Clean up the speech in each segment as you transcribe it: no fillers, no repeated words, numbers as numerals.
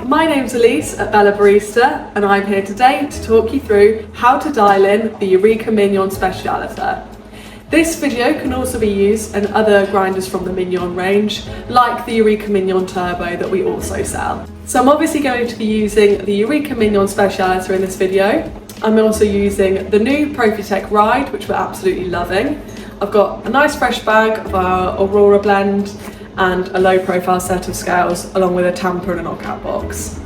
My name's Elise at Bella Barista, and I'm here today to talk you through how to dial in the Eureka Mignon Specialiter. This video can also be used in other grinders from the Mignon range, like the Eureka Mignon Turbo that we also sell. So I'm obviously going to be using the Eureka Mignon Specialiter in this video. I'm also using the new Profitec Ride, which we're absolutely loving. I've got a nice fresh bag of our Aurora blend and a low profile set of scales, along with a tamper and a knockout box.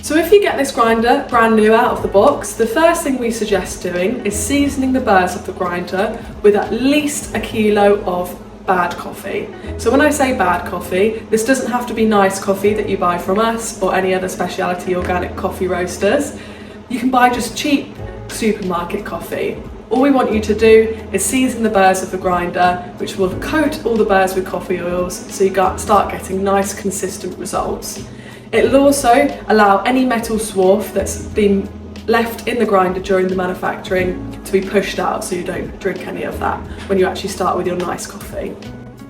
So if you get this grinder brand new out of the box, the first thing we suggest doing is seasoning the burrs of the grinder with at least a kilo of bad coffee. So when I say bad coffee, this doesn't have to be nice coffee that you buy from us or any other specialty organic coffee roasters. You can buy just cheap supermarket coffee. All we want you to do is season the burrs of the grinder, which will coat all the burrs with coffee oils so you start getting nice consistent results. It'll also allow any metal swarf that's been left in the grinder during the manufacturing to be pushed out so you don't drink any of that when you actually start with your nice coffee.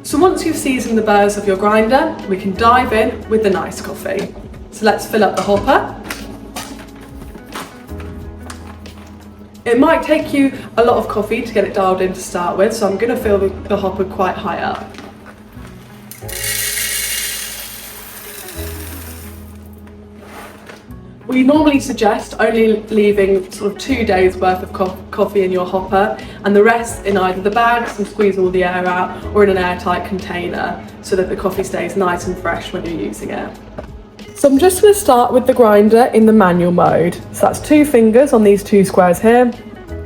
So once you've seasoned the burrs of your grinder, we can dive in with the nice coffee. So let's fill up the hopper. It might take you a lot of coffee to get it dialed in to start with, so I'm going to fill the hopper quite high up. We normally suggest only leaving sort of 2 days worth of coffee in your hopper and the rest in either the bags and squeeze all the air out or in an airtight container so that the coffee stays nice and fresh when you're using it. So I'm just going to start with the grinder in the manual mode. So that's 2 fingers on these 2 squares here,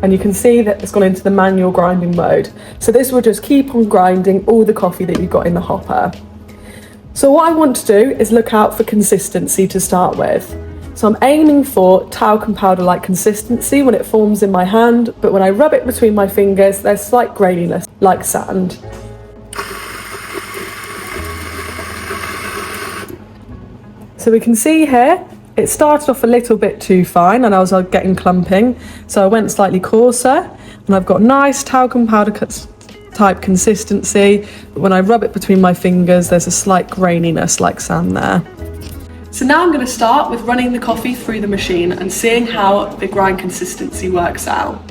and you can see that it's gone into the manual grinding mode. So this will just keep on grinding all the coffee that you've got in the hopper. So what I want to do is look out for consistency to start with. So I'm aiming for talcum powder-like consistency when it forms in my hand, but when I rub it between my fingers, there's slight graininess, like sand. So we can see here, it started off a little bit too fine and I was getting clumping, so I went slightly coarser, and I've got nice talcum powder type consistency, but when I rub it between my fingers, there's a slight graininess like sand there. So now I'm going to start with running the coffee through the machine and seeing how the grind consistency works out.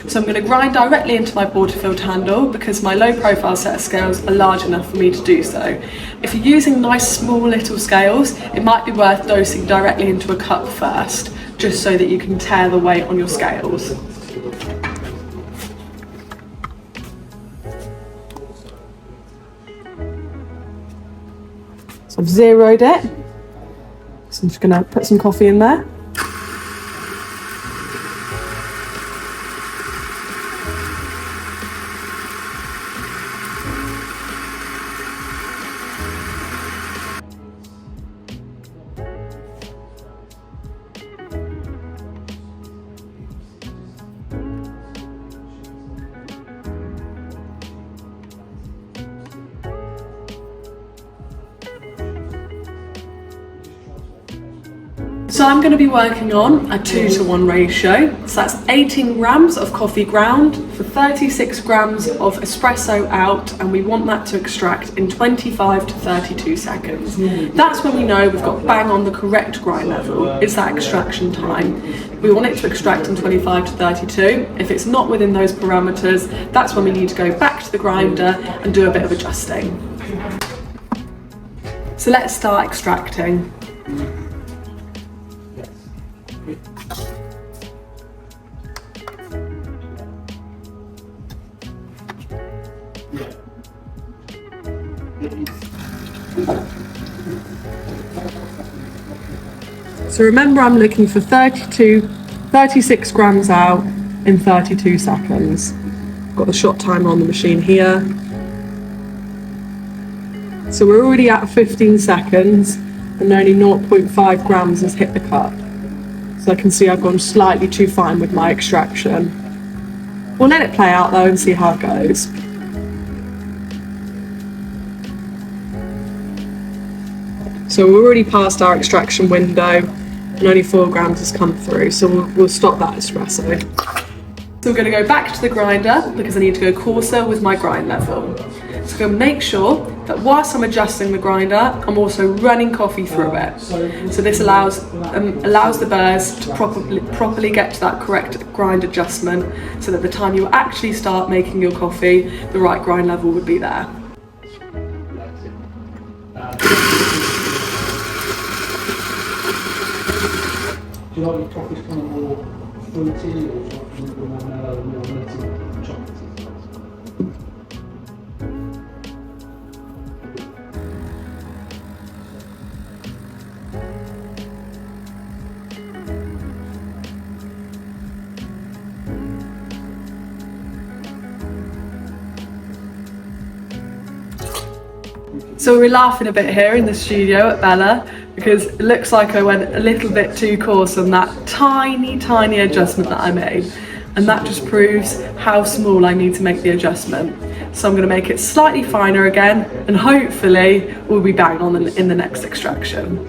So I'm going to grind directly into my porter-filled handle because my low profile set of scales are large enough for me to do so. If you're using nice small little scales, it might be worth dosing directly into a cup first, just so that you can tear the weight on your scales. So I've zeroed it. So I'm just going to put some coffee in there. So I'm going to be working on a 2-to-1 ratio. So that's 18 grams of coffee ground for 36 grams of espresso out, and we want that to extract in 25 to 32 seconds. That's when we know we've got bang on the correct grind level. It's that extraction time. We want it to extract in 25 to 32. If it's not within those parameters, that's when we need to go back to the grinder and do a bit of adjusting. So let's start extracting. So remember, I'm looking for 36 grams out in 32 seconds. I've got the shot timer on the machine here. So we're already at 15 seconds and only 0.5 grams has hit the cup. So I can see I've gone slightly too fine with my extraction. We'll let it play out though and see how it goes. So we're already past our extraction window and only 4 grams has come through, so we'll stop that espresso. So we're going to go back to the grinder because I need to go coarser with my grind level. So I'm going to make sure that whilst I'm adjusting the grinder, I'm also running coffee through it. So this allows the burrs to properly get to that correct grind adjustment, so that the time you actually start making your coffee, the right grind level would be there. Do you like your coffee kind of more fruity, or do you like it more mellow, more nutty, chocolatey? So we're laughing a bit here in the studio at Bella because it looks like I went a little bit too coarse on that tiny adjustment that I made, and that just proves how small I need to make the adjustment. So I'm going to make it slightly finer again, and hopefully we'll be bang on in the next extraction.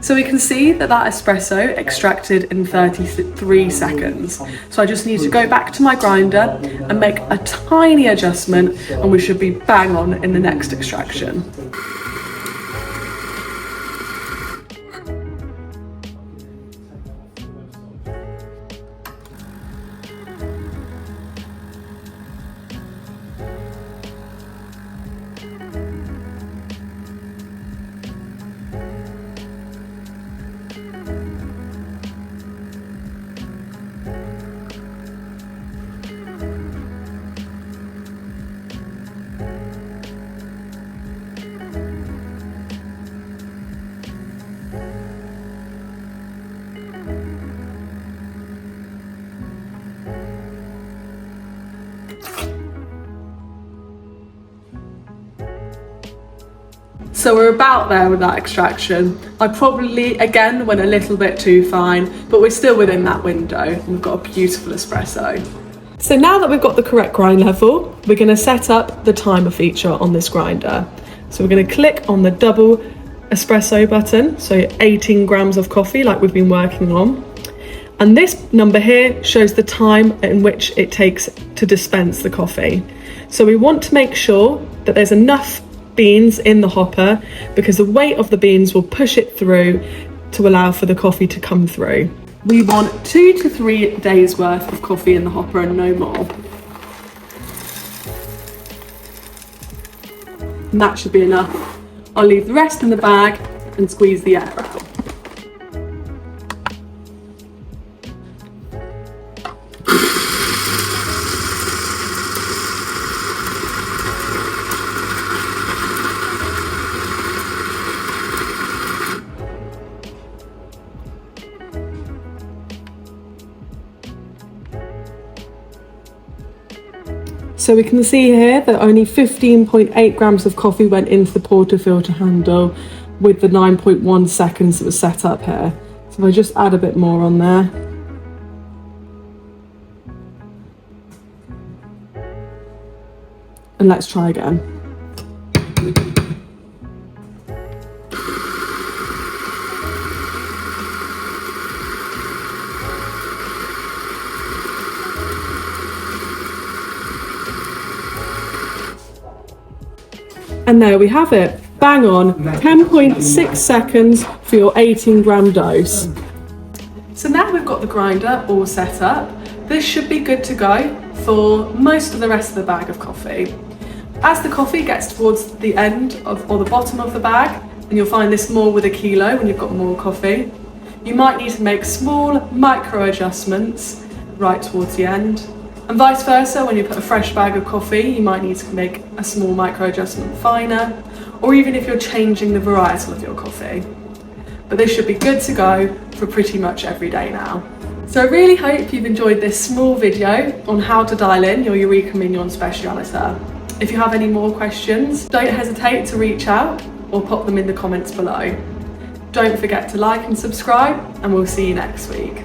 So we can see that espresso extracted in 33 seconds. So I just need to go back to my grinder and make a tiny adjustment, and we should be bang on in the next extraction. So we're about there with that extraction. I probably, again, went a little bit too fine, but we're still within that window, and we've got a beautiful espresso. So now that we've got the correct grind level, we're going to set up the timer feature on this grinder. So we're going to click on the double espresso button, so 18 grams of coffee like we've been working on. And this number here shows the time in which it takes to dispense the coffee. So we want to make sure that there's enough beans in the hopper, because the weight of the beans will push it through to allow for the coffee to come through. We want 2 to 3 days worth of coffee in the hopper and no more. And that should be enough. I'll leave the rest in the bag and squeeze the air out. So we can see here that only 15.8 grams of coffee went into the portafilter handle with the 9.1 seconds that was set up here. So if I just add a bit more on there. And let's try again. And there we have it, bang on, 10.6 seconds for your 18 gram dose. So now we've got the grinder all set up, this should be good to go for most of the rest of the bag of coffee. As the coffee gets towards the end or the bottom of the bag, and you'll find this more with a kilo when you've got more coffee, you might need to make small micro adjustments right towards the end. And vice versa, when you put a fresh bag of coffee, you might need to make a small micro adjustment finer, or even if you're changing the varietal of your coffee. but this should be good to go for pretty much every day now. So I really hope you've enjoyed this small video on how to dial in your Eureka Mignon Specialita. If you have any more questions, don't hesitate to reach out or pop them in the comments below. Don't forget to like and subscribe, and we'll see you next week.